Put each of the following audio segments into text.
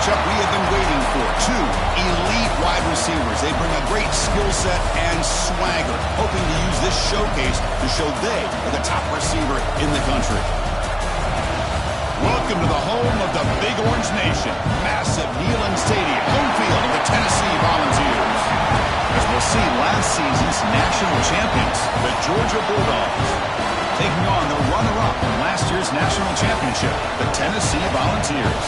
matchup we have been waiting for. Two elite wide receivers. They bring a great skill set and swagger, hoping to use this showcase to show they are the top receiver in the country. Welcome to the home of the Big Orange Nation. Massive Neyland Stadium, home field of the Tennessee Volunteers. As we'll see, last season's national champions, the Georgia Bulldogs, taking on the runner-up in last year's national championship, the Tennessee Volunteers.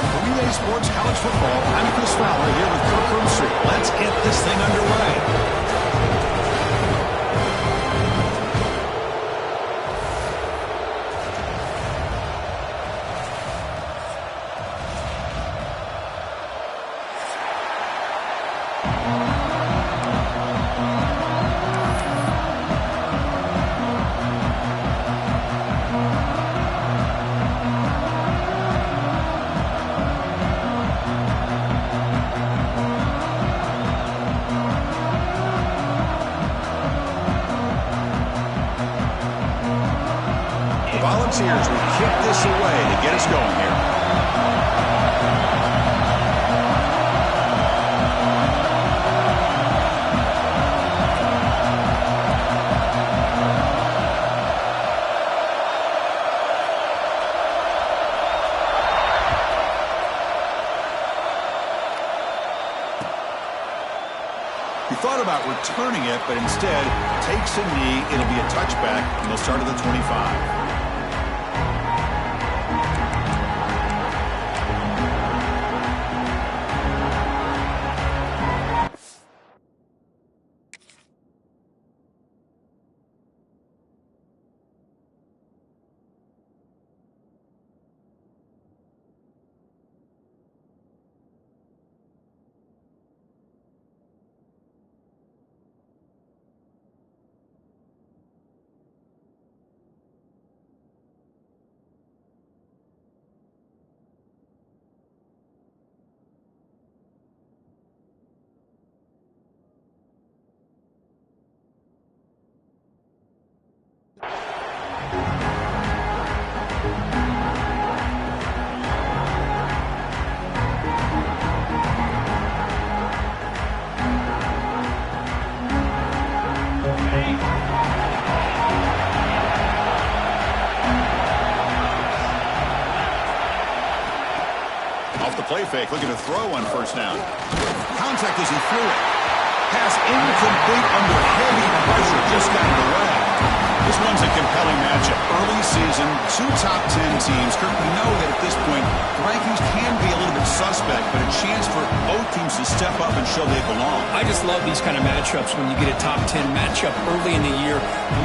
For Relay Sports College Football, I'm Chris Fowler here with Kirk Roomstreet. Let's get this thing underway. Volunteers will kick this away to get us going here. He thought about returning it, but instead takes a knee. It'll be a touchback, and they'll start at the 25. Off the play fake, looking to throw on first down. Contact as he threw it. Pass incomplete under heavy pressure, just got in the way. This one's a compelling matchup. Early season, two top 10 teams. Kirk, we know that at this point, the rankings can be a little bit suspect, but a chance for both teams to step up and show they belong. I just love these kind of matchups when you get a top 10 matchup early in the year.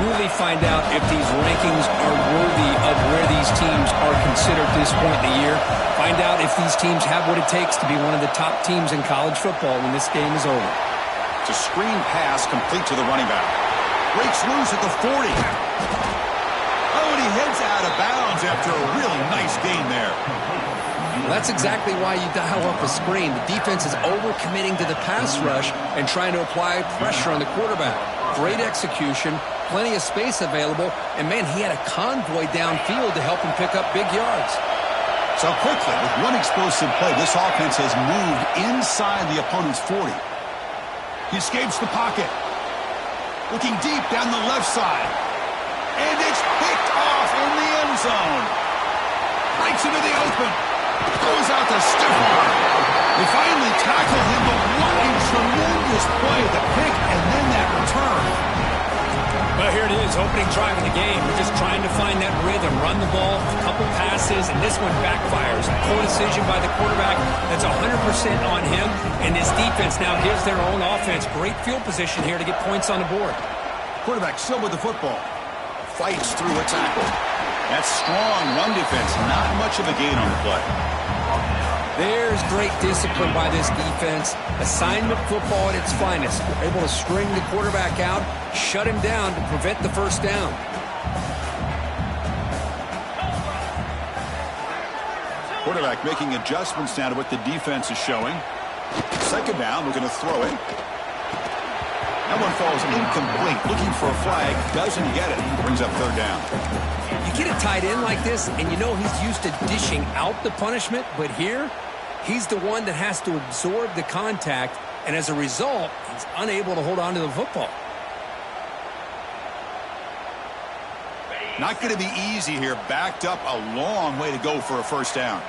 Really find out if these rankings are worthy of where these teams are considered at this point in the year. Find out if these teams have what it takes to be one of the top teams in college football when this game is over. It's a screen pass complete to the running back. Breaks loose at the 40. Oh, and he heads out of bounds after a really nice gain there. Well, that's exactly why you dial up a screen. The defense is overcommitting to the pass rush and trying to apply pressure on the quarterback. Great execution, plenty of space available, and man, he had a convoy downfield to help him pick up big yards. So quickly, with one explosive play, this offense has moved inside the opponent's 40. He escapes the pocket. Looking deep down the left side. And it's picked off in the end zone. Breaks into the open. Goes out to stiff arm. They finally tackle him, but what a tremendous play. The pick and then that return. Well, here it is, opening drive of the game. We're just trying to find that rhythm, run the ball, a couple passes, and this one backfires. Poor decision by the quarterback. That's 100% on him, and this defense now gives their own offense great field position here to get points on the board. Quarterback still with the football. Fights through a tackle. That's strong run defense. Not much of a gain on the play. There's great discipline by this defense. Assignment football at its finest. We're able to string the quarterback out, shut him down to prevent the first down. Quarterback making adjustments now to what the defense is showing. Second down, we're going to throw it. That one falls incomplete. Looking for a flag, doesn't get it. Brings up third down. You get a tight end like this, and you know he's used to dishing out the punishment, but here, He's the one that has to absorb the contact, and as a result, he's unable to hold on to the football. Not going to be easy here. Backed up a long way to go for a first down.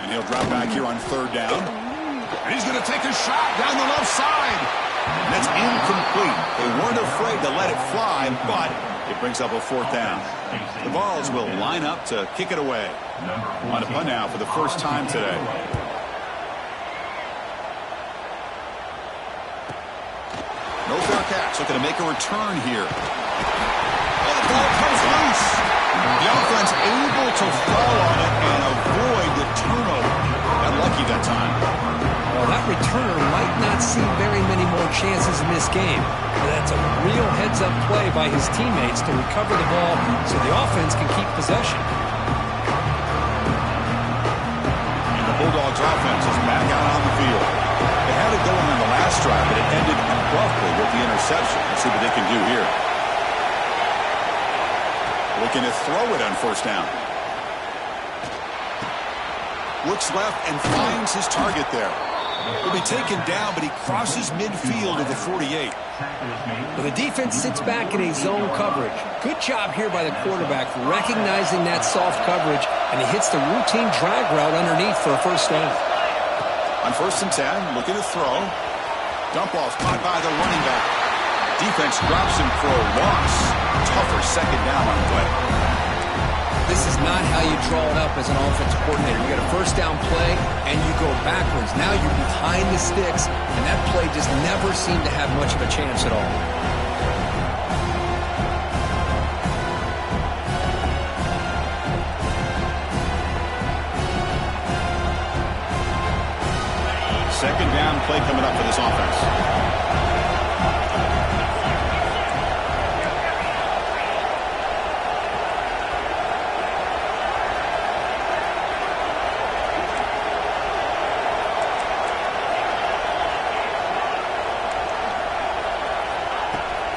And he'll drop back here on third down. And he's going to take a shot down the left side. And that's incomplete. They weren't afraid to let it fly, but it brings up a fourth down. The Vols will line up to kick it away. On a punt now for the first time today. No fair catch. Looking to make a return here. Oh, the ball comes loose. The offense able to fall on it and avoid the turnover. Got lucky that time. Well, that returner might not see very many more chances in this game. But that's a real heads-up play by his teammates to recover the ball so the offense can keep possession. And the Bulldogs offense is back out on the field. They had it going on the last drive, but it ended abruptly with the interception. Let's see what they can do here. Looking to throw it on first down. Looks left and finds his target there. Will be taken down, but he crosses midfield to the 48. Well, the defense sits back in a zone coverage. Good job here by the quarterback recognizing that soft coverage, and he hits the routine drag route underneath for a first down. On first and 10, looking to throw. Dump off caught by the running back. Defense drops him for a loss. Tougher second down on the way. This is not how you draw it up as an offensive coordinator. You get a first down play, and you go backwards. Now you're behind the sticks, and that play just never seemed to have much of a chance at all. Second down play coming up for this offense.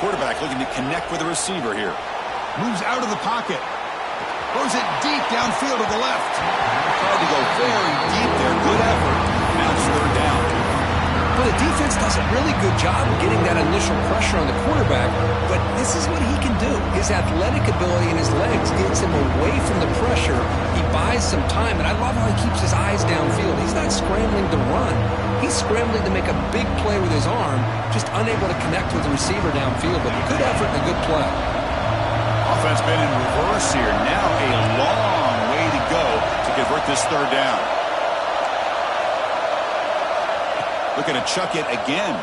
Quarterback looking to connect with the receiver here. Moves out of the pocket. Throws it deep downfield to the left. Tried to go very deep there. Good effort. Now it's third down. Well, the defense does a really good job of getting that initial pressure on the quarterback, but this is what he can do. His athletic ability and his legs gets him away from the pressure. He buys some time, and I love how he keeps his eyes downfield. He's not scrambling to run. He's scrambling to make a big play with his arm, just unable to connect with the receiver downfield, but good effort and a good play. Offense been in reverse here. Now a long way to go to convert this third down. Looking to chuck it again.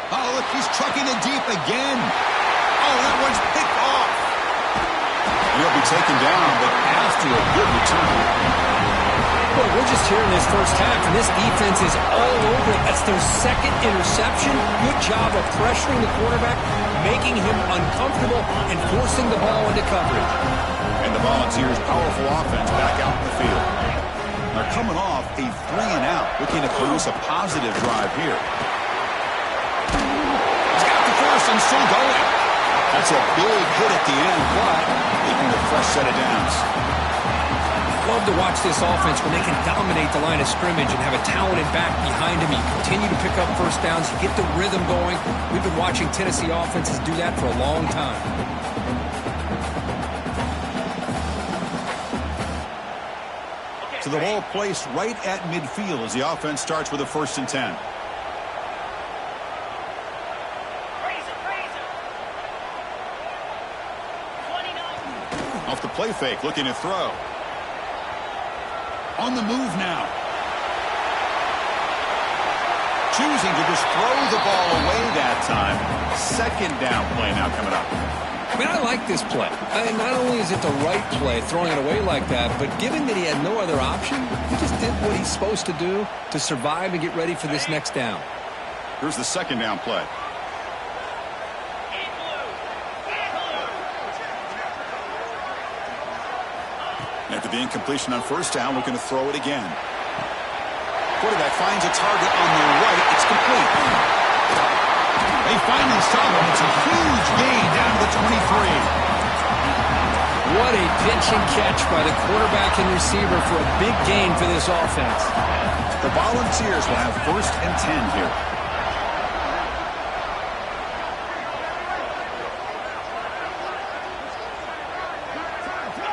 Oh, look, he's chucking it deep again. Oh, that one's picked off. He'll be taken down, but after a good return. Well, we're just here in this first half, and this defense is all over it. That's their second interception. Good job of pressuring the quarterback, making him uncomfortable, and forcing the ball into coverage. And the Volunteers' powerful offense back out in the field. They're coming off a 3-and-out, looking to produce a positive drive here. He's got the first and still going. That's a big hit at the end, but making a fresh set of downs. Love to watch this offense when they can dominate the line of scrimmage and have a talented back behind him. You continue to pick up first downs. You get the rhythm going. We've been watching Tennessee offenses do that for a long time. So the ball placed right at midfield as the offense starts with a first and 10. Off the play fake, looking to throw. On the move now. Choosing to just throw the ball away that time. Second down play now coming up. I mean, I like this play. Not only is it the right play, throwing it away like that, but given that he had no other option, he just did what he's supposed to do to survive and get ready for this next down. Here's the second down play. After the incompletion on first down, looking to throw it again. Quarterback finds a target on the right. It's complete. They finally stop him. It's a huge gain down to the 23. What a pitch and catch by the quarterback and receiver for a big gain for this offense. The Volunteers will have 1st and 10 here.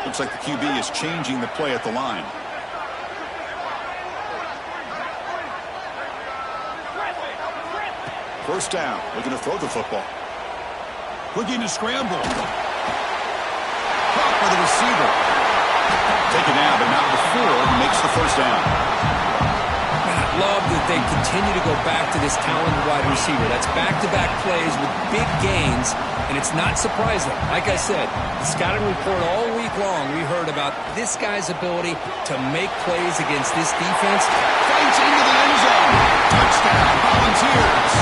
Looks like the QB is changing the play at the line. First down, looking to throw the football. Looking to scramble. Caught by the receiver. Taken down, but not before he makes the first down. Man, I love that they continue to go back to this talented wide receiver. That's back-to-back plays with big gains, and it's not surprising. Like I said, the scouting report all week long, we heard about this guy's ability to make plays against this defense. Fights into the end zone. Touchdown, Volunteers.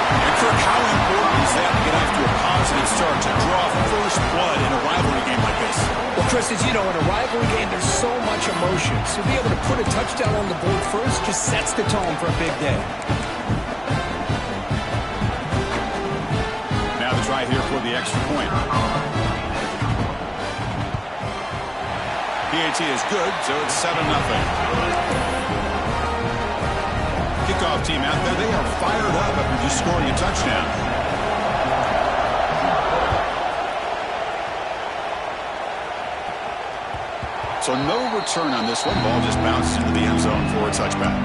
And Kirk, how important is that to get off to a positive start to draw first blood in a rivalry game like this? Well, Chris, as you know, in a rivalry game, there's so much emotion. So to be able to put a touchdown on the board first just sets the tone for a big day. Now the try here for the extra point. PAT is good, so it's 7-0. Kickoff team out there, they are fired up after just scoring a touchdown. So no return on this one. Ball just bounces into the end zone for a touchback.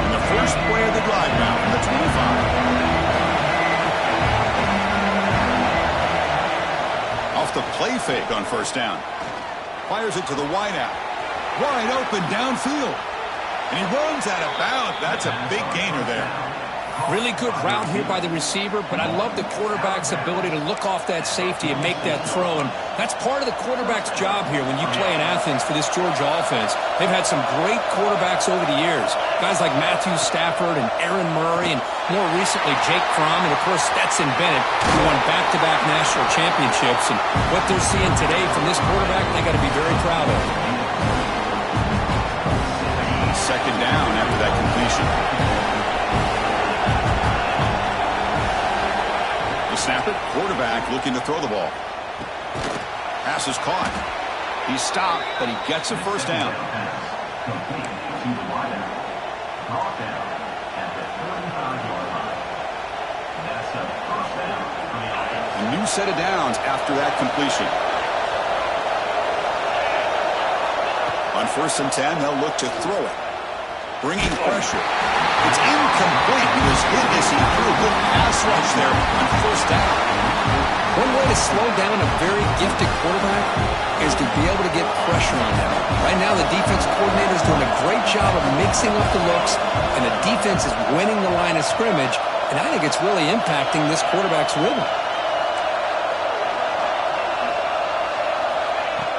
And the first play of the drive now from the 25. Off the play fake on first down. Fires it to the wideout. Wide open downfield. And he runs out of bounds. That's a big gainer there. Really good route here by the receiver, but I love the quarterback's ability to look off that safety and make that throw. And that's part of the quarterback's job here when you play in Athens for this Georgia offense. They've had some great quarterbacks over the years. Guys like Matthew Stafford and Aaron Murray, and more recently Jake Fromm, and of course Stetson Bennett, who won back-to-back national championships. And what they're seeing today from this quarterback, they got to be very proud of. Second down after that completion. The snapper, quarterback looking to throw the ball. Pass is caught. He's stopped, but he gets a first down. A new set of downs after that completion. On 1st and 10, they'll look to throw it. Bringing pressure. It's incomplete. He was hit as he threw a good pass rush there on first down. One way to slow down a very gifted quarterback is to be able to get pressure on him. Right now, the defense coordinator is doing a great job of mixing up the looks, and the defense is winning the line of scrimmage, and I think it's really impacting this quarterback's rhythm.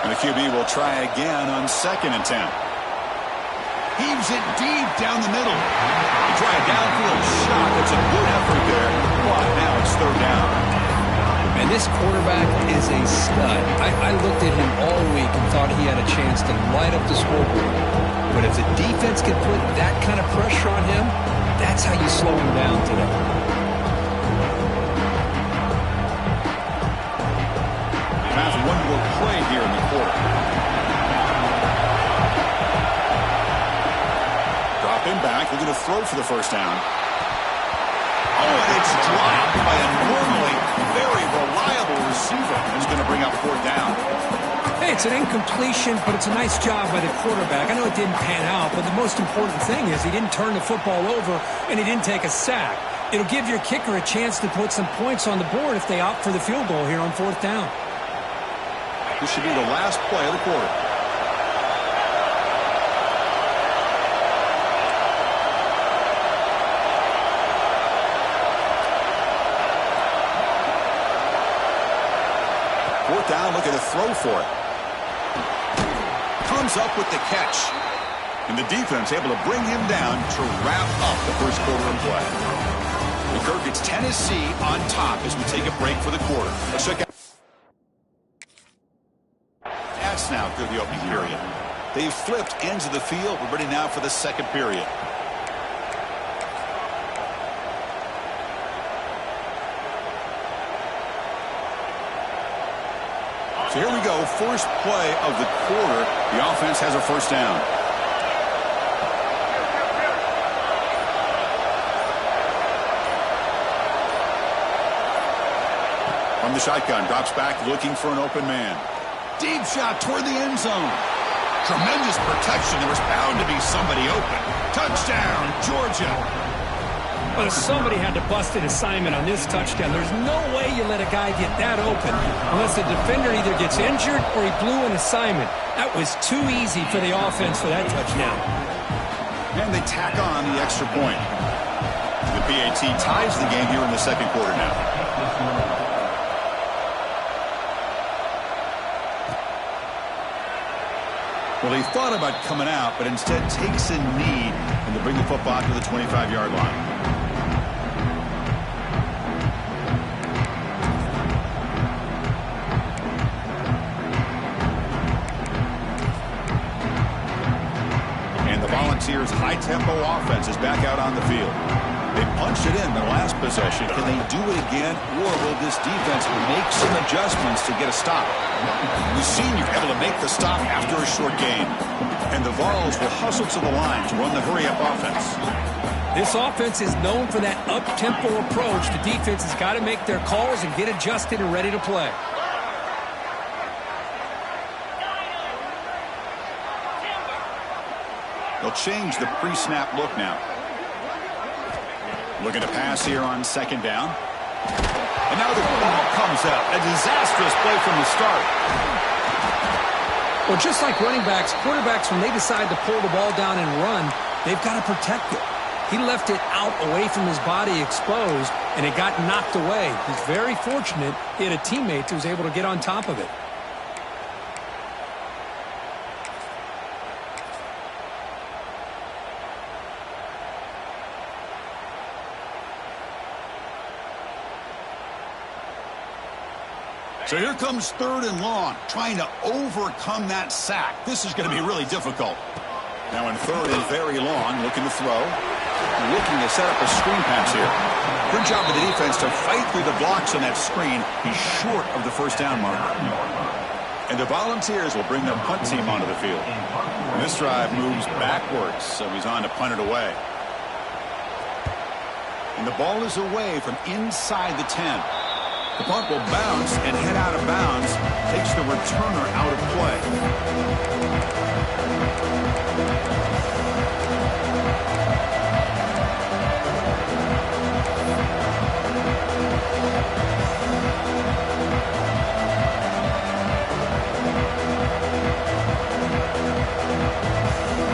And the QB will try again on 2nd and 10. Heaves it deep down the middle. They try a downfield shot. That's a good effort there. But now it's 3rd down. And this quarterback is a stud. I looked at him all week and thought he had a chance to light up the scoreboard. But if the defense can put that kind of pressure on him, that's how you slow him down today. Have one more play here in the quarter. Dropping back, looking to throw for the first down. Oh, and it's dropped by a normally very reliable receiver. It's going to bring up 4th down. Hey, it's an incompletion, but it's a nice job by the quarterback. I know it didn't pan out, but the most important thing is he didn't turn the football over and he didn't take a sack. It'll give your kicker a chance to put some points on the board if they opt for the field goal here on 4th down. This should be the last play of the quarter. Fourth down, looking to throw for it. Comes up with the catch. And the defense able to bring him down to wrap up the first quarter of play. And Kirk, it's Tennessee on top as we take a break for the quarter. Let's check out stats now through the opening period. They've flipped ends of the field. We're ready now for the second period. So here we go, first play of the quarter. The offense has a first down. From the shotgun, drops back looking for an open man. Deep shot toward the end zone. Tremendous protection. There was bound to be somebody open. Touchdown, Georgia. Well, somebody had to bust an assignment on this touchdown. There's no way you let a guy get that open unless the defender either gets injured or he blew an assignment. That was too easy for the offense for that touchdown. And they tack on the extra point. The PAT ties the game here in the second quarter now. Well, he thought about coming out, but instead takes a knee and to bring the football to the 25-yard line. And the Volunteers' high-tempo offense is back out on the field. They punched it in their last possession. Can they do it again, or will this defense make some adjustments to get a stop? The senior able to make the stop after a short game. And the Vols will hustle to the line to run the hurry-up offense. This offense is known for that up-tempo approach. The defense has got to make their calls and get adjusted and ready to play. They'll change the pre-snap look now. Looking to pass here on second down. And now the ball comes out. A disastrous play from the start. Well, just like running backs, quarterbacks, when they decide to pull the ball down and run, they've got to protect it. He left it out away from his body exposed, and it got knocked away. He's very fortunate he had a teammate who was able to get on top of it. So here comes third and long, trying to overcome that sack. This is going to be really difficult. Now in third and very long, looking to throw. Looking to set up a screen pass here. Good job of the defense to fight through the blocks on that screen. He's short of the first down marker. And the Volunteers will bring their punt team onto the field. And this drive moves backwards, so he's on to punt it away. And the ball is away from inside the 10. The punt will bounce and head out of bounds. Takes the returner out of play.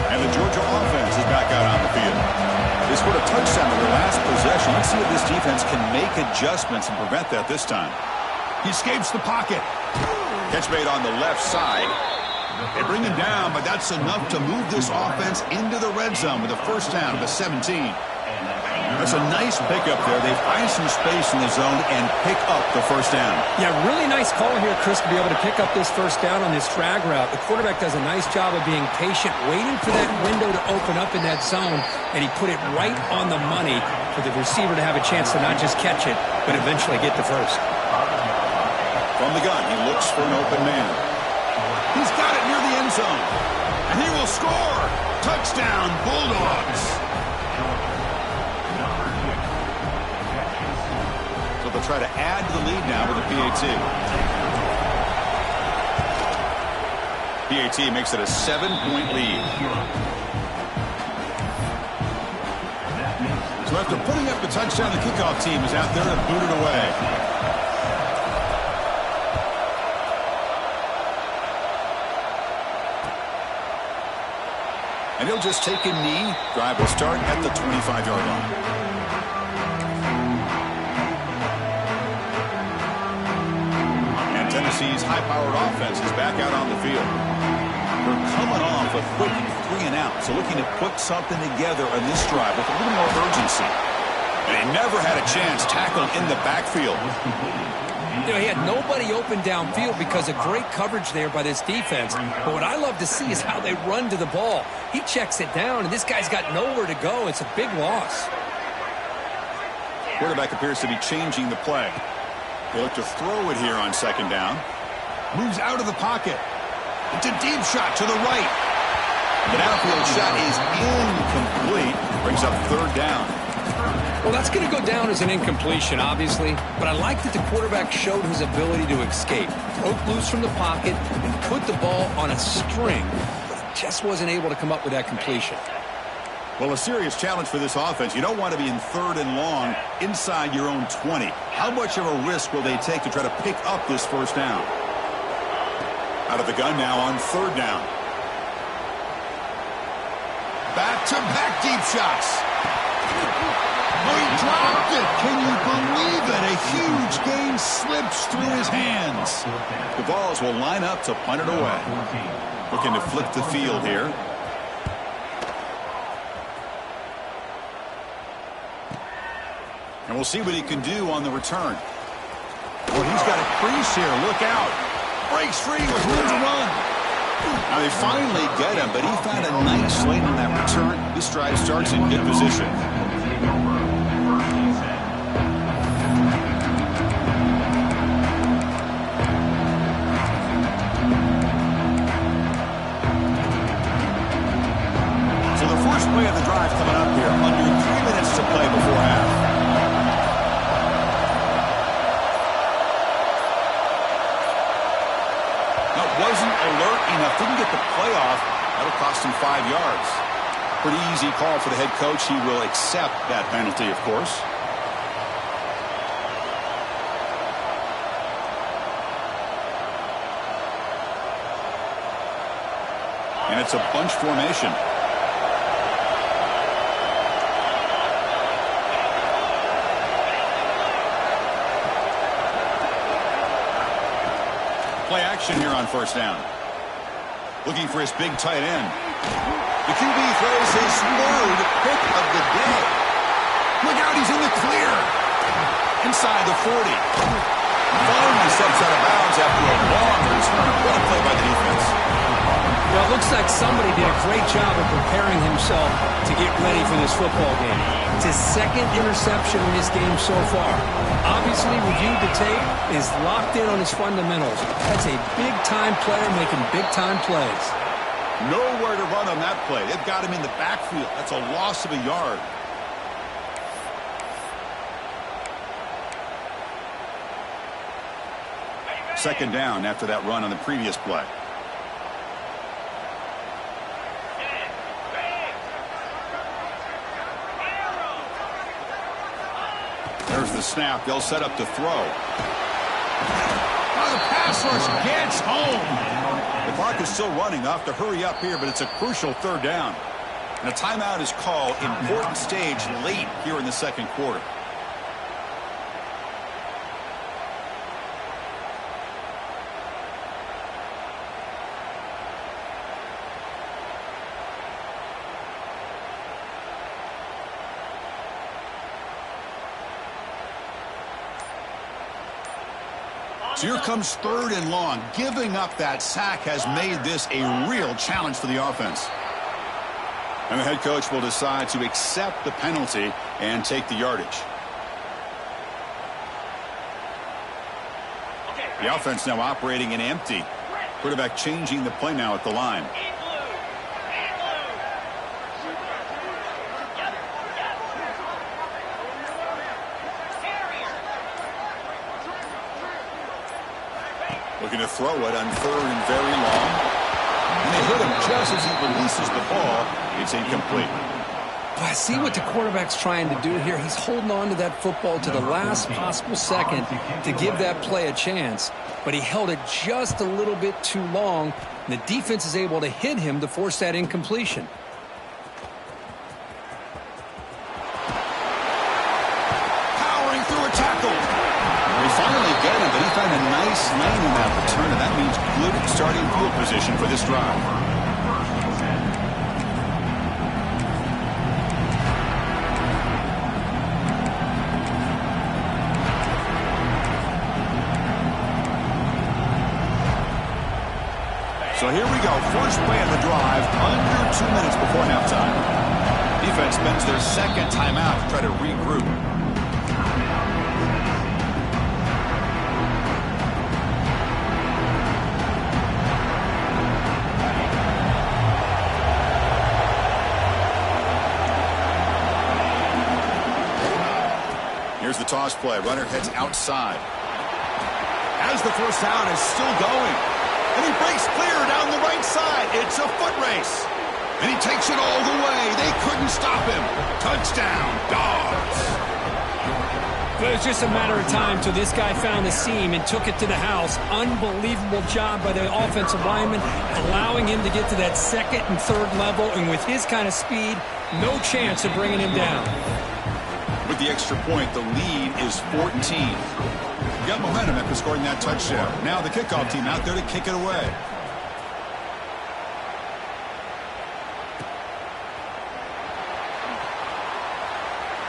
And the Georgia offense is back out on the field. They scored a touchdown in their last possession. Let's see if this defense can make adjustments and prevent that this time. He escapes the pocket. Catch made on the left side. They bring him down, but that's enough to move this offense into the red zone with a first down to 17. That's a nice pickup there. They find some space in the zone and pick up the first down. Yeah, really nice call here, Chris, to be able to pick up this first down on this drag route. The quarterback does a nice job of being patient, waiting for that window to open up in that zone, and he put it right on the money for the receiver to have a chance to not just catch it, but eventually get the first. From the gun, he looks for an open man. He's got it near the end zone, and he will score. Touchdown, Bulldogs. So they'll try to add to the lead now with the PAT. PAT makes it a 7-point lead. So after putting up the touchdown, the kickoff team is out there to boot it away. And he'll just take a knee. Drive will start at the 25-yard line. And Tennessee's high-powered offense is back out on the field. They're coming off a quick 3-and-out, so looking to put something together on this drive with a little more urgency. And he never had a chance tackled in the backfield. You know, he had nobody open downfield because of great coverage there by this defense. But what I love to see is how they run to the ball. He checks it down, and this guy's got nowhere to go. It's a big loss. Quarterback appears to be changing the play. They look to throw it here on second down. Moves out of the pocket. It's a deep shot to the right. The downfield shot is incomplete. Brings up third down. Well, that's going to go down as an incompletion, obviously, but I like that the quarterback showed his ability to escape, broke loose from the pocket, and put the ball on a string, but just wasn't able to come up with that completion. Well, a serious challenge for this offense. You don't want to be in third and long inside your own 20. How much of a risk will they take to try to pick up this first down? Out of the gun now on third down. Back-to-back deep shots. Oh, he dropped it. Can you believe it? A huge gain slips through his hands. The Vols will line up to punt it away. Looking to flip the field here. And we'll see what he can do on the return. Well, he's got a crease here. Look out. Breaks free with room to run. Now they finally get him, but he found a nice lane on that return. This drive starts in good position. So the first play of the drive coming up here. Under 3 minutes to play before half. Wasn't alert enough, didn't get the play off. That'll cost him 5 yards. Pretty easy call for the head coach. He will accept that penalty, of course. And it's a bunch formation. Play action here on first down. Looking for his big tight end. The QB throws his third pick of the day. Look out, he's in the clear. Inside the 40. Finally steps out of bounds after a long return. What a play by the defense. Well, it looks like somebody did a great job of preparing himself to get ready for this football game. It's his second interception in this game so far. Obviously, reviewed the tape, is locked in on his fundamentals. That's a big-time player making big-time plays. Nowhere to run on that play. They've got him in the backfield. That's a loss of a yard. Second down after that run on the previous play. There's the snap. They'll set up to throw. Oh, the pass rush gets home. The clock is still running. They'll have to hurry up here, but it's a crucial third down. And a timeout is called. Important stage late here in the second quarter. So here comes third and long. Giving up that sack has made this a real challenge for the offense. And the head coach will decide to accept the penalty and take the yardage. The offense now operating in empty. Quarterback changing the play now at the line. Looking to throw it on third and very long. And they hit him just as he releases the ball. It's incomplete. Well, I see what the quarterback's trying to do here. He's holding on to that football to the last possible second to give that play a chance. But he held it just a little bit too long. And the defense is able to hit him to force that incompletion. Powering through a tackle. They finally get him, but he found a nice lane in that return, and that means good starting field position for this drive. So here we go. First play of the drive, under 2 minutes before halftime. Defense spends their second timeout to try to regroup. Here's the toss play. Runner heads outside. As the first down is still going. And he breaks clear down the right side. It's a foot race. And he takes it all the way. They couldn't stop him. Touchdown, Dogs. Well, it was just a matter of time till this guy found the seam and took it to the house. Unbelievable job by the offensive lineman, allowing him to get to that second and third level. And with his kind of speed, no chance of bringing him down. With the extra point, the lead is 14. Got momentum after scoring that touchdown. Now the kickoff team out there to kick it away.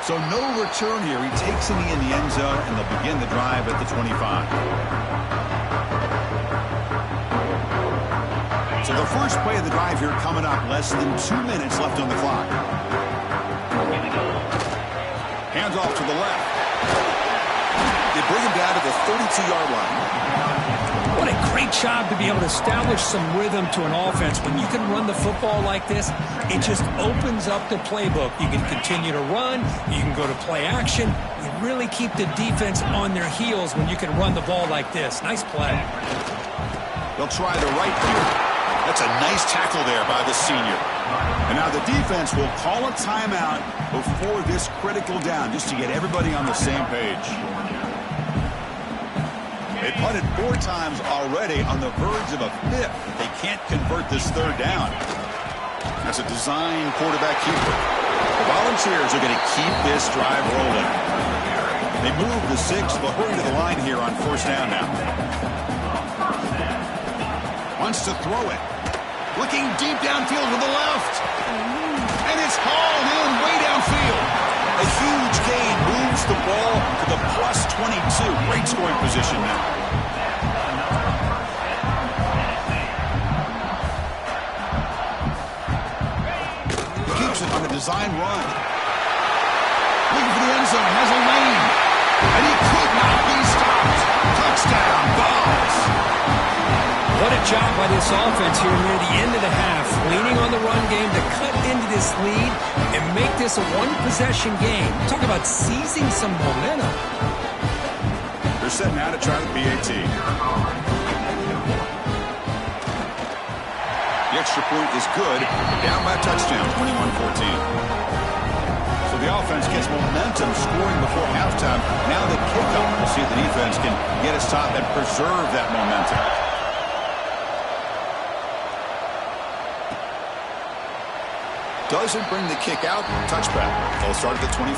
So no return here. He takes it in the end zone, and they'll begin the drive at the 25. So the first play of the drive here coming up. Less than 2 minutes left on the clock. Hands off to the left. They bring him down to the 32-yard line. What a great job to be able to establish some rhythm to an offense. When you can run the football like this, it just opens up the playbook. You can continue to run. You can go to play action. You really keep the defense on their heels when you can run the ball like this. Nice play. They'll try the right here. That's a nice tackle there by the senior. And now the defense will call a timeout before this critical down, just to get everybody on the same page. They punted 4 times already, on the verge of a 5th. They can't convert this third down. That's a design quarterback keeper. The Volunteers are going to keep this drive rolling. They move the 6th. They'll hurry to the line here on first down now. Wants to throw it. Looking deep downfield to the left. And it's hauled in way downfield. A huge gain moves the ball to the plus 22. Great scoring position now. Keeps it on a design run. Looking for the end zone. Has a lane. And he could not be stopped. Touchdown, Dogs. What a job by this offense here near the end of the half, leaning on the run game to cut into this lead and make this a one-possession game. Talk about seizing some momentum. They're setting out to try the PAT. The extra point is good. Down by a touchdown, 21-14. So the offense gets momentum scoring before halftime. Now the kickoff. We'll see if the defense can get a stop and preserve that momentum. Doesn't bring the kick out. Touchback. They'll start at the 25.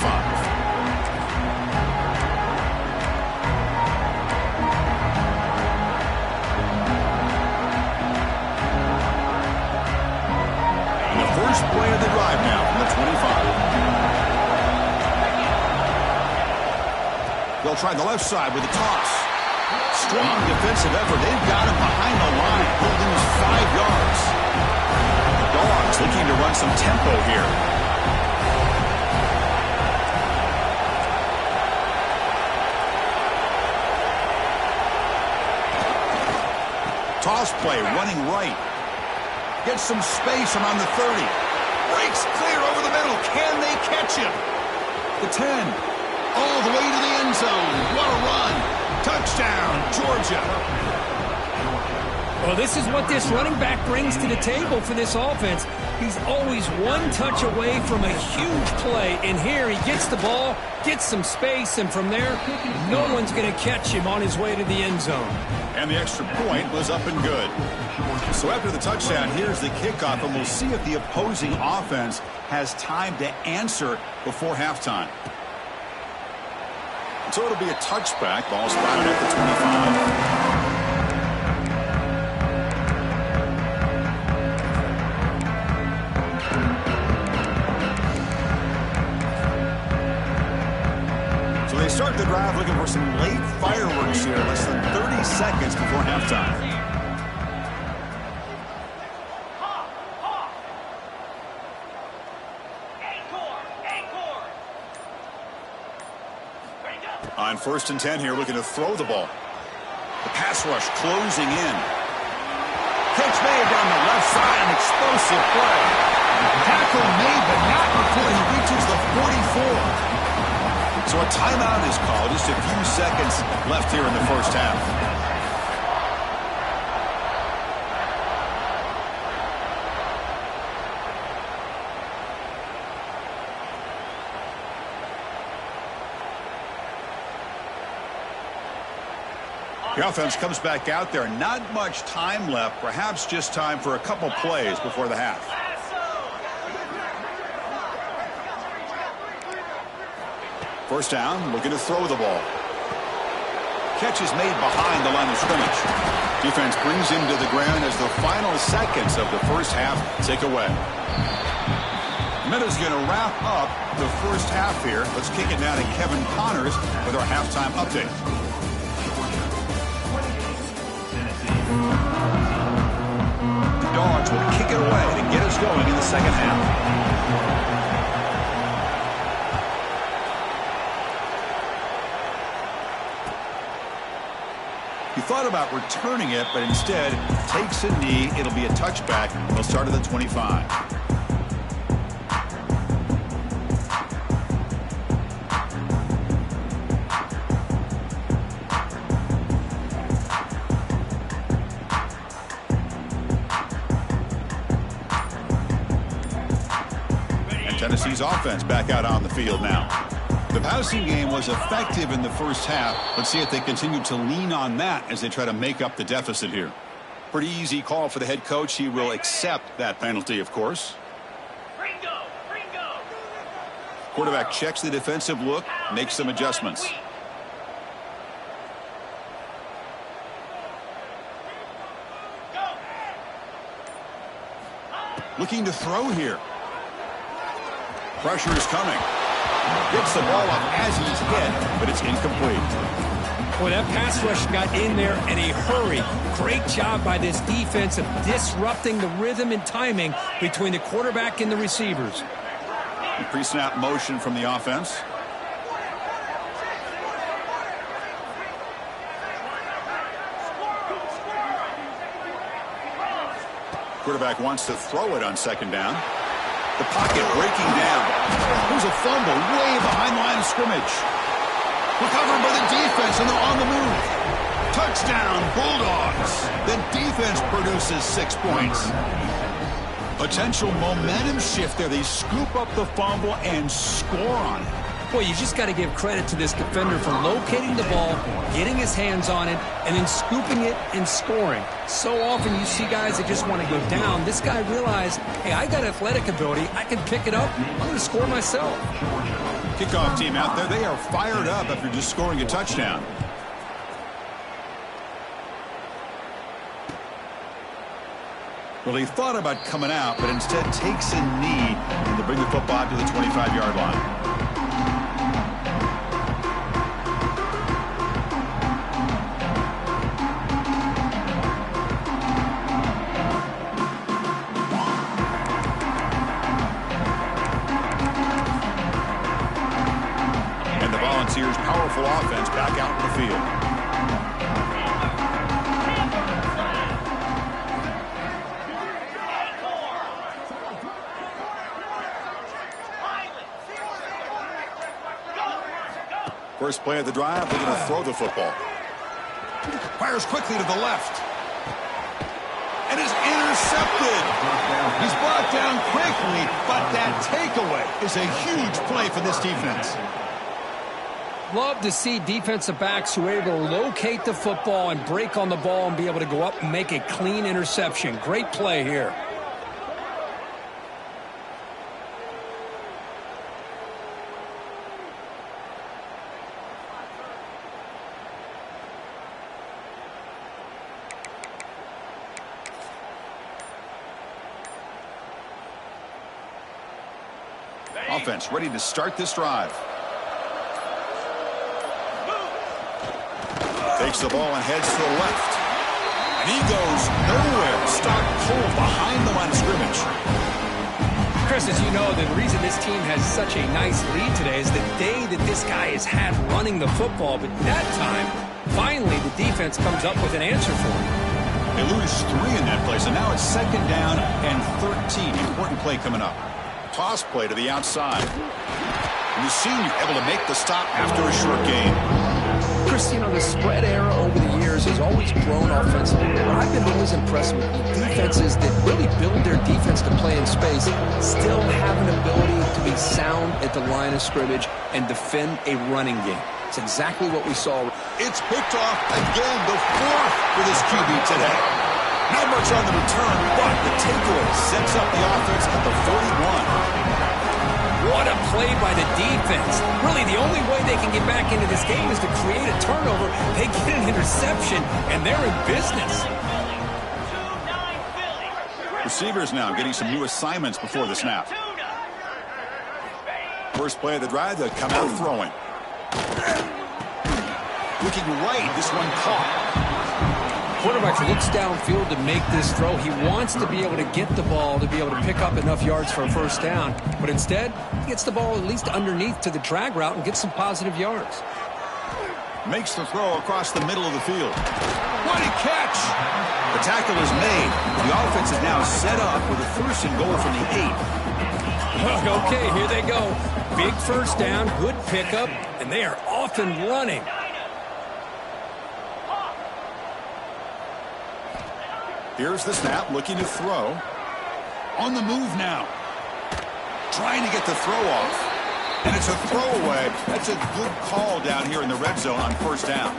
And the first play of the drive now from the 25. They'll try the left side with a toss. Strong defensive effort. They've got him behind the line. He'll lose 5 yards. Dogs looking to run some tempo here. Toss play, running right. Gets some space around the 30. Breaks clear over the middle. Can they catch him? The 10. All the way to the end zone. What a run. Touchdown, Georgia. Well, this is what this running back brings to the table for this offense. He's always one touch away from a huge play. And here he gets the ball, gets some space, and from there, no one's going to catch him on his way to the end zone. And the extra point was up and good. So after the touchdown, here's the kickoff, and we'll see if the opposing offense has time to answer before halftime. So it'll be a touchback. Ball spotted at the 25. They start the drive looking for some late fireworks here, less than 30 seconds before halftime. On 1st and 10 here, looking to throw the ball. The pass rush closing in. Catch made down the left side, an explosive play. Tackle made, but not before he reaches the 44. So a timeout is called. Just a few seconds left here in the first half. The offense comes back out there. Not much time left. Perhaps just time for a couple plays before the half. First down, looking to throw the ball. Catch is made behind the line of scrimmage. Defense brings him to the ground as the final seconds of the first half tick away. Meadows going to wrap up the first half here. Let's kick it now to Kevin Connors with our halftime update. The Dogs will kick it away to get us going in the second half. He thought about returning it, but instead takes a knee. It'll be a touchback. They'll start at the 25. Tennessee's offense back out on the field now. The passing game was effective in the first half. Let's see if they continue to lean on that as they try to make up the deficit here. Pretty easy call for the head coach. He will accept that penalty, of course. Quarterback checks the defensive look, makes some adjustments. Looking to throw here. Pressure is coming. Gets the ball up as he's hit, but it's incomplete. Well, that pass rush got in there in a hurry. Great job by this defense of disrupting the rhythm and timing between the quarterback and the receivers. Pre-snap motion from the offense. Quarterback wants to throw it on second down. The pocket breaking down. There's a fumble way behind the line of scrimmage. Recovered by the defense, and they're on the move. Touchdown, Bulldogs. The defense produces 6 points. Potential momentum shift there. They scoop up the fumble and score on it. Boy, you just got to give credit to this defender for locating the ball, getting his hands on it, and then scooping it and scoring. So often you see guys that just want to go down. This guy realized, hey, I got athletic ability. I can pick it up. I'm going to score myself. Kickoff team out there. They are fired up after just scoring a touchdown. Well, he thought about coming out, but instead takes a knee to bring the football to the 25-yard line. Powerful offense back out in the field. First play of the drive, they're going to throw the football. Fires quickly to the left. And is intercepted. He's brought down quickly, but that takeaway is a huge play for this defense. Love to see defensive backs who are able to locate the football and break on the ball and be able to go up and make a clean interception. Great play here. Offense ready to start this drive. Takes the ball and heads to the left. And he goes nowhere. Stop cold behind the line of scrimmage. Chris, as as you know, the reason this team has such a nice lead today is the day that this guy has had running the football. But that time, finally, the defense comes up with an answer for him. They lose 3 in that play, so now it's 2nd down and 13. Important play coming up. Toss play to the outside. And the senior able to make the stop after a short gain. Chris, you know, the spread era over the years has always grown offensively. But I've been always impressed with the defenses that really build their defense to play in space, still have an ability to be sound at the line of scrimmage and defend a running game. It's exactly what we saw. It's picked off again, the 4th for this QB today. Not much on the return, but the takeaway sets up the offense at the 41. What a play by the defense. Really, the only way they can get back into this game is to create a turnover. They get an interception, and they're in business. Receivers now getting some new assignments before the snap. First play of the drive, they'll come out throwing. Looking right, this one caught. Quarterback looks downfield to make this throw. He wants to be able to get the ball to be able to pick up enough yards for a first down. But instead, he gets the ball at least underneath to the drag route and gets some positive yards. Makes the throw across the middle of the field. What a catch! The tackle is made. The offense is now set up with a 1st and goal from the 8. Okay, here they go. Big first down, good pickup, and they are off and running. Here's the snap, looking to throw. On the move now. Trying to get the throw off. And it's a throwaway. That's a good call down here in the red zone on 1st down.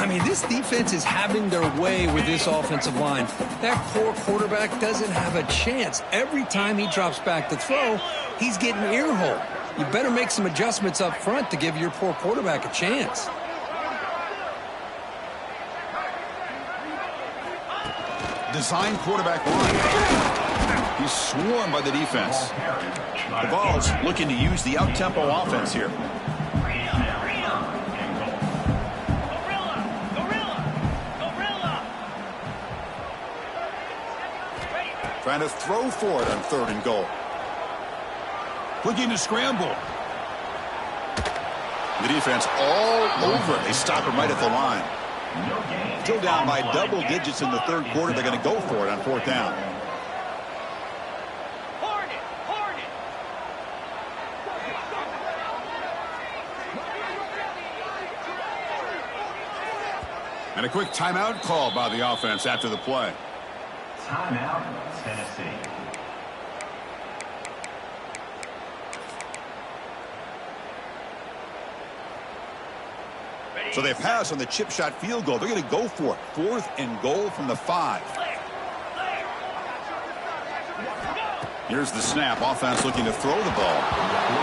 I mean, this defense is having their way with this offensive line. That poor quarterback doesn't have a chance. Every time he drops back to throw, he's getting ear-hole. You better make some adjustments up front to give your poor quarterback a chance. Design quarterback line. He's swarmed by the defense. The Vols looking to use the up-tempo offense here. Trying to throw for it on 3rd and goal. Looking to scramble. The defense all over it. They stop him right at the line. Still down by double digits in the 3rd quarter. They're going to go for it on 4th down. And a quick timeout call by the offense after the play. Timeout, Tennessee. So they pass on the chip shot field goal. They're going to go for it. 4th and goal from the 5. Here's the snap. Offense looking to throw the ball.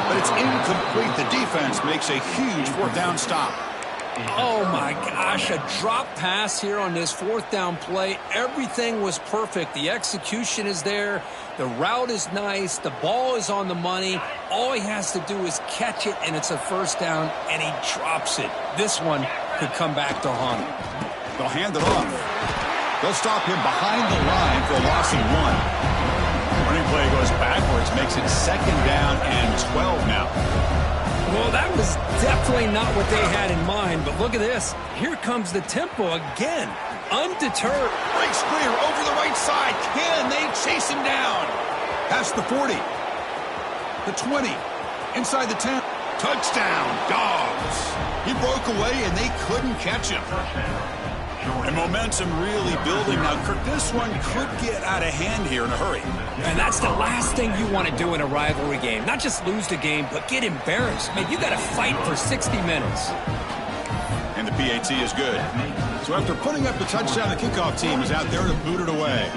But it's incomplete. The defense makes a huge 4th down stop. Oh, my gosh. A drop pass here on this 4th down play. Everything was perfect. The execution is there. The route is nice. The ball is on the money. All he has to do is catch it, and it's a 1st down, and he drops it. This one could come back to haunt him. They'll hand it off. They'll stop him behind the line for a loss of 1. Running play goes backwards, makes it 2nd down and 12 now. Well, that was definitely not what they had in mind, but look at this. Here comes the tempo again. Undeterred. Breaks clear over the right side. Can they chase him down? Past the 40. The 20. Inside the 10. Touchdown, Dogs. He broke away, and they couldn't catch him. And momentum really building. Now, Kirk, this one could get out of hand here in a hurry. And that's the last thing you want to do in a rivalry game. Not just lose the game, but get embarrassed. Man, you got to fight for 60 minutes. And the PAT is good. So after putting up the touchdown, the kickoff team is out there to boot it away.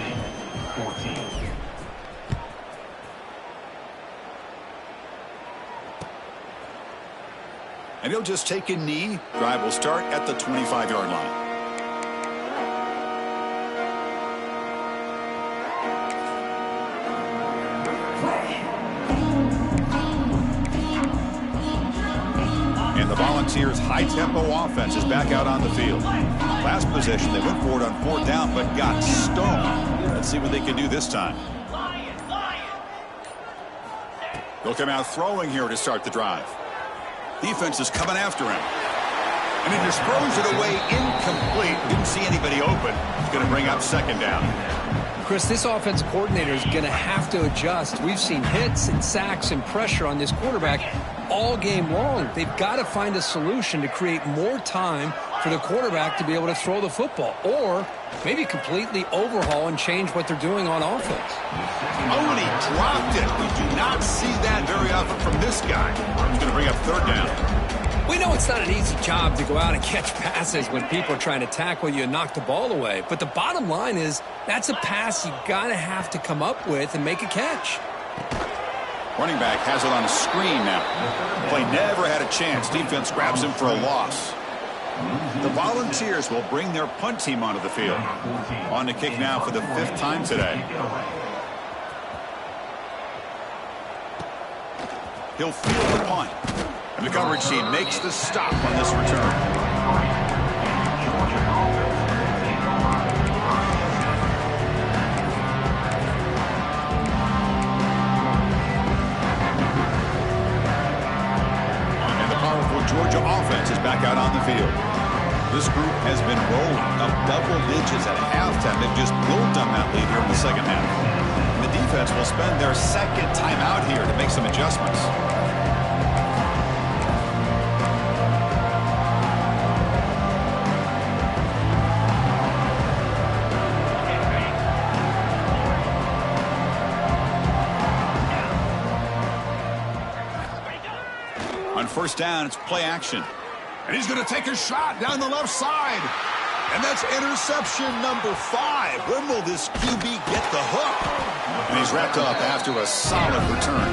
And he'll just take a knee. Drive will start at the 25-yard line. And the Volunteers' high-tempo offense is back out on the field. Last possession, they went for it on 4th down, but got stoned. Let's see what they can do this time. He'll come out throwing here to start the drive. Defense is coming after him. And he just throws it away incomplete. Didn't see anybody open. He's going to bring up second down. Chris, this offensive coordinator is going to have to adjust. We've seen hits and sacks and pressure on this quarterback all game long. They've got to find a solution to create more time for the quarterback to be able to throw the football, or maybe completely overhaul and change what they're doing on offense. Oh, and he dropped it. We do not see that very often from this guy. He's going to bring up third down. We know it's not an easy job to go out and catch passes when people are trying to tackle you and knock the ball away. But the bottom line is that's a pass you got to have to come up with and make a catch. Running back has it on a screen now. Play never had a chance. Defense grabs him for a loss. The Volunteers will bring their punt team onto the field. On to kick now for the 5th time today. He'll field the punt. And the coverage team makes the stop on this return. Georgia offense is back out on the field. This group has been rolling up double digits at halftime. They've just built on that lead here in the second half. And the defense will spend their second time out here to make some adjustments. On first down, it's play action. And he's going to take a shot down the left side. And that's interception number 5. When will this QB get the hook? And he's wrapped up after a solid return.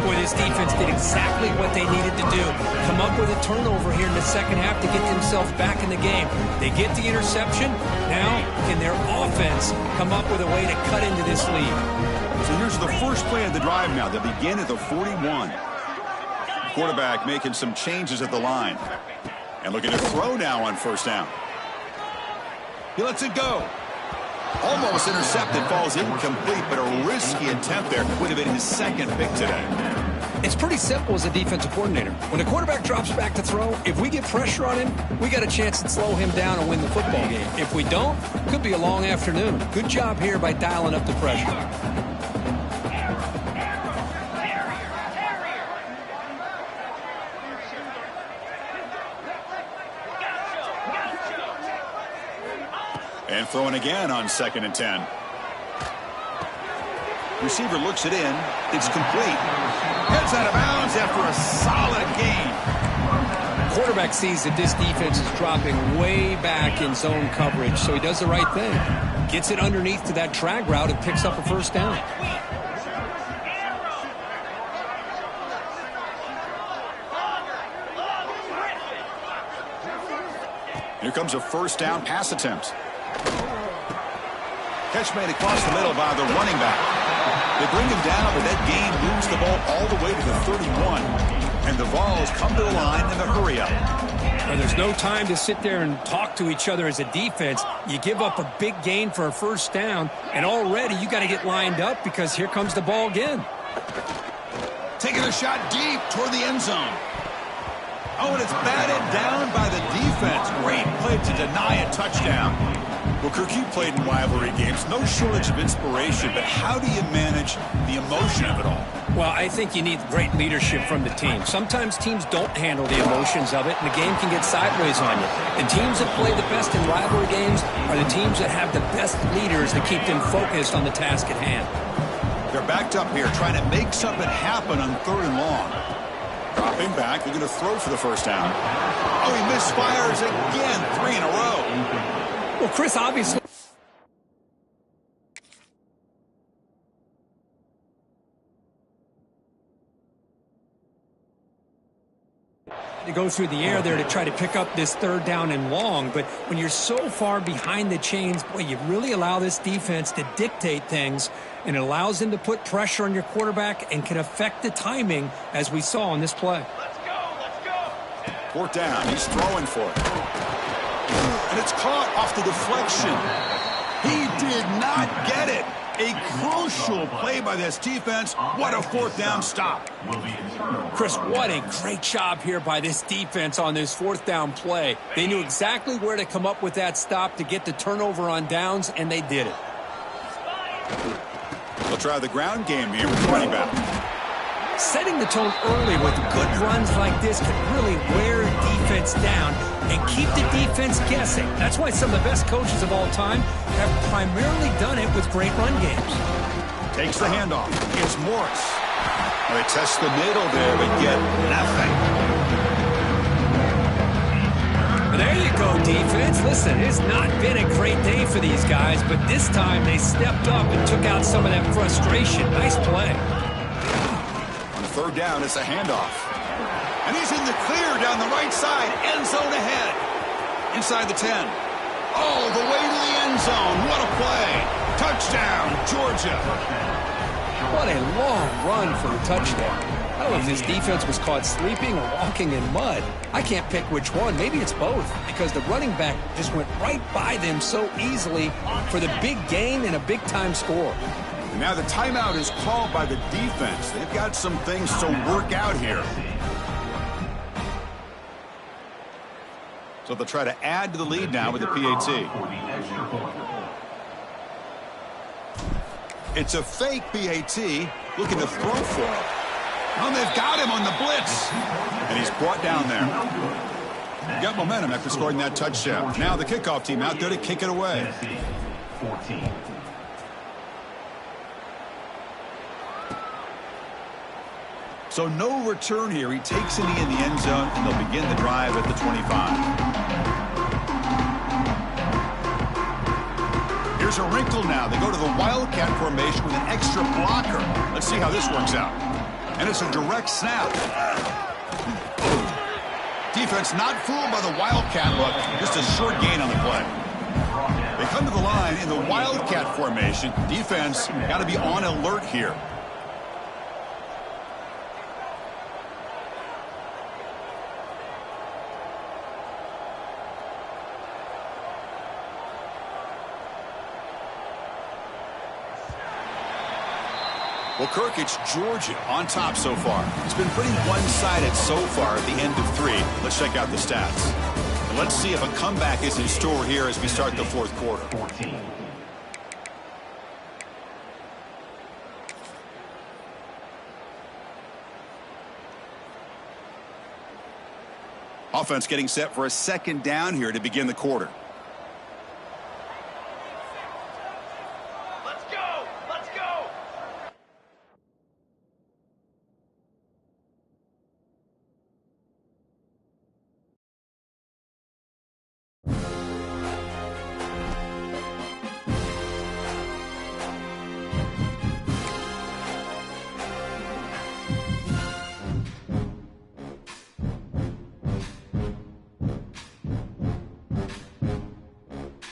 Boy, this defense did exactly what they needed to do. Come up with a turnover here in the second half to get themselves back in the game. They get the interception. Now, can their offense come up with a way to cut into this lead? So here's the first play of the drive now. They begin at the 41. Quarterback making some changes at the line. And looking to throw now on first down. He lets it go. Almost intercepted, falls incomplete, but a risky attempt there. Would have been his second pick today. It's pretty simple as a defensive coordinator. When a quarterback drops back to throw, if we get pressure on him, we got a chance to slow him down and win the football game. If we don't, it could be a long afternoon. Good job here by dialing up the pressure. And throwing again on 2nd and 10. Receiver looks it in. It's complete. Heads out of bounds after a solid gain. Quarterback sees that this defense is dropping way back in zone coverage, so he does the right thing. Gets it underneath to that drag route and picks up a first down. Here comes a first down pass attempt. Catch made across the middle by the running back. They bring him down, but that gain moves the ball all the way to the 31. And the Vols come to the line in the hurry up. Well, there's no time to sit there and talk to each other as a defense. You give up a big gain for a first down, and already you got to get lined up because here comes the ball again. Taking a shot deep toward the end zone. Oh, and it's batted down by the defense. Great play to deny a touchdown. Well, Kirk, you played in rivalry games. No shortage of inspiration, but how do you manage the emotion of it all? Well, I think you need great leadership from the team. Sometimes teams don't handle the emotions of it, and the game can get sideways on you. And teams that play the best in rivalry games are the teams that have the best leaders that keep them focused on the task at hand. They're backed up here trying to make something happen on 3rd and long. Dropping back, they're going to throw for the first down. Oh, he misfires again, 3 in a row. Well, Chris, obviously to go through the air there to try to pick up this 3rd down and long, but when you're so far behind the chains, boy, you really allow this defense to dictate things, and it allows them to put pressure on your quarterback and can affect the timing, as we saw on this play. Let's go. 4th down, he's throwing for it. And it's caught off the deflection. He did not get it. A crucial play by this defense. What a fourth down stop. Chris, what a great job here by this defense on this fourth down play. They knew exactly where to come up with that stop to get the turnover on downs, and they did it. They'll try the ground game here with running back. Setting the tone early with good runs like this can really wear defense down and keep the defense guessing. That's why some of the best coaches of all time have primarily done it with great run games. Takes the handoff. It's Morris. They test the middle there, but get nothing. There you go, defense. Listen, it's not been a great day for these guys, but this time they stepped up and took out some of that frustration. Nice play. On third down, it's a handoff. And he's in the clear down the right side. End zone ahead. Inside the 10. Oh, the way to the end zone. What a play. Touchdown, Georgia. What a long run for a touchdown. I don't know if this defense was caught sleeping or walking in mud. I can't pick which one. Maybe it's both, because the running back just went right by them so easily for the big gain and a big-time score. And now the timeout is called by the defense. They've got some things to work out here. So they'll try to add to the lead now with the PAT. It's a fake PAT looking to throw for him. Oh, they've got him on the blitz. And he's brought down there. Got momentum after scoring that touchdown. Now the kickoff team out there to kick it away. 14. So no return here. He takes it in the end zone, and they'll begin the drive at the 25. Here's a wrinkle now. They go to the Wildcat formation with an extra blocker. Let's see how this works out. And it's a direct snap. Defense not fooled by the Wildcat look. Just a short gain on the play. They come to the line in the Wildcat formation. Defense got to be on alert here. Well, Kirk, it's Georgia on top so far. It's been pretty one-sided so far at the end of 3. Let's check out the stats. And let's see if a comeback is in store here as we start the fourth quarter. 14. Offense getting set for a second down here to begin the quarter.